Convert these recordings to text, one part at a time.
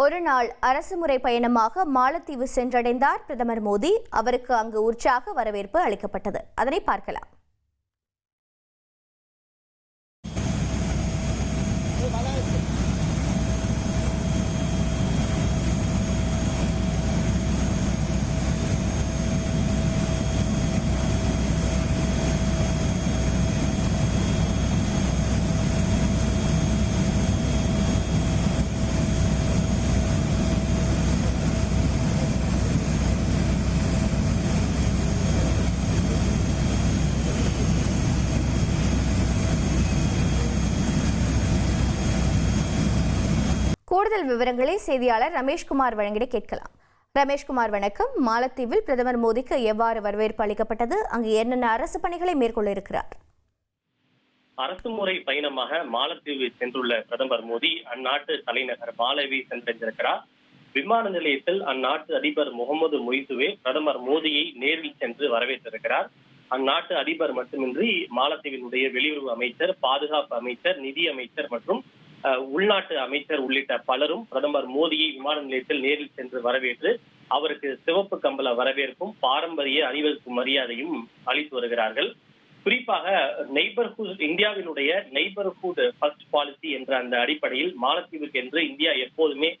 ஒரு நாள் அரசுமுறை பயணமாக மாலத்தீவு சென்றடைந்தார் பிரதமர் மோடி. அவருக்கு அங்கு உற்சாக வரவேற்பு அளிக்கப்பட்டது. அதனை பார்க்கலாம். கூடுதல் விவரங்களை செய்தியாளர் ரமேஷ்குமார் வழங்கிட கேட்கலாம். ரமேஷ்குமார், வணக்கம். மாலத்தீவில் பிரதமர் மோடிக்கு எவ்வாறு வரவேற்பு அளிக்கப்பட்டது? அங்கு என்னென்ன அரசு பணிகளை மேற்கொள்ள இருக்கிறார்? அரசுமுறை பயணமாக மாலத்தீவு சென்றுள்ள பிரதமர் மோடி அந்நாட்டு தலைநகர் மாலவி சென்றடைந்திருக்கிறார். விமான நிலையத்தில் அந்நாட்டு அதிபர் முகமது மொய்சுவே பிரதமர் மோடியை நேரில் சென்று வரவேற்றிருக்கிறார். அந்நாட்டு அதிபர் மட்டுமின்றி மாலத்தீவினுடைய வெளியுறவு அமைச்சர், பாதுகாப்பு அமைச்சர், நிதி அமைச்சர் மற்றும் உள்நாட்டு அமைச்சர் உள்ளிட்ட பலரும் பிரதமர் மோடியை விமான நிலையத்தில் நேரில் சென்று வரவேற்று அவருக்கு சிவப்பு கம்பள வரவேற்பும் பாரம்பரிய அணிவகுப்பு மரியாதையும் அளித்து வருகிறார்கள். குறிப்பாக இந்தியாவினுடைய நெய்பர்ஹுட் ஃபர்ஸ்ட் பாலிசி என்ற அந்த அடிப்படையில் மாலத்தீவுக்கு என்று இந்தியா எப்போதுமே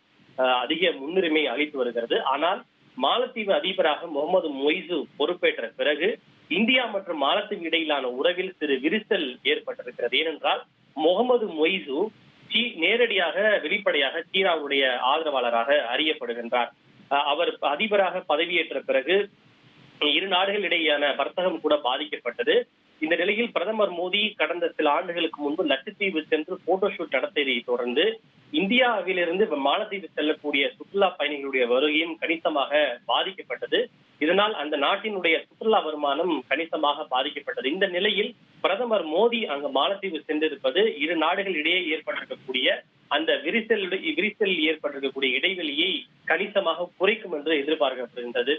அதிக முன்னுரிமை அளித்து வருகிறது. ஆனால் மாலத்தீவு அதிபராக முகமது மொய்சு பொறுப்பேற்ற பிறகு இந்தியா மற்றும் மாலத்தீவு இடையிலான உறவில் சிறு விரிசல் ஏற்பட்டிருக்கிறது. ஏனென்றால் முகமது மொய்சு நேரடியாக வெளிப்படையாக சீனாவுடைய ஆதரவாளராக அறியப்படுகின்றார். அவர் அதிபராக பதவியேற்ற பிறகு இரு நாடுகளிடையேயான வர்த்தகம் கூட பாதிக்கப்பட்டது. இந்த நிலையில் பிரதமர் மோடி கடந்த சில ஆண்டுகளுக்கு முன்பு லட்சத்தீவு சென்று போட்டோஷூட் நடத்தியதை தொடர்ந்து இந்தியாவிலிருந்து மாலத்தீவு செல்லக்கூடிய சுற்றுலா பயணிகளுடைய வருகையும் கணிசமாக பாதிக்கப்பட்டது. இதனால் அந்த நாட்டினுடைய சுற்றுலா வருமானம் கணிசமாக பாதிக்கப்பட்டது. இந்த நிலையில் பிரதமர் மோடி அங்கு மாலத்தீவு சென்றிருப்பது இரு நாடுகள் இடையே ஏற்பட்டிருக்கக்கூடிய அந்த விரிசல் ஏற்பட்டிருக்கக்கூடிய இடைவெளியை கணிசமாக குறைக்கும் என்று எதிர்பார்க்கப்படுகின்றது.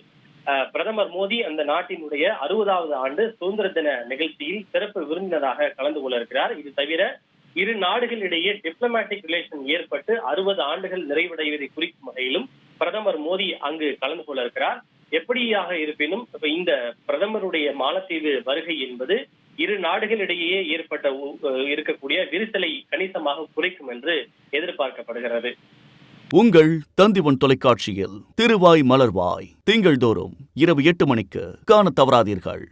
பிரதமர் மோடி அந்த நாட்டினுடைய 60வது ஆண்டு சுதந்திர தின நிகழ்ச்சியில் சிறப்பு விருந்தினராக கலந்து கொள்ள இருக்கிறார். இது தவிர இரு நாடுகளிடையே டிப்ளமேட்டிக் ரிலேஷன் ஏற்பட்டு 60 ஆண்டுகள் நிறைவடைவதை குறிக்கும் வகையிலும் பிரதமர் மோடி அங்கு கலந்து கொள்ள இருக்கிறார். எப்படியாக இருப்பினும் இந்த பிரதமருடைய மாலத்தீவு வருகை என்பது இரு நாடுகளிடையே இருக்கக்கூடிய விரிசலை கணிசமாக குறைக்கும் என்று எதிர்பார்க்கப்படுகிறது. உங்கள் தந்திவன் தொலைக்காட்சியில் திருவாய் மலர்வாய் திங்கள்தோறும் இரவு 8 மணிக்கு காண தவறாதீர்கள்.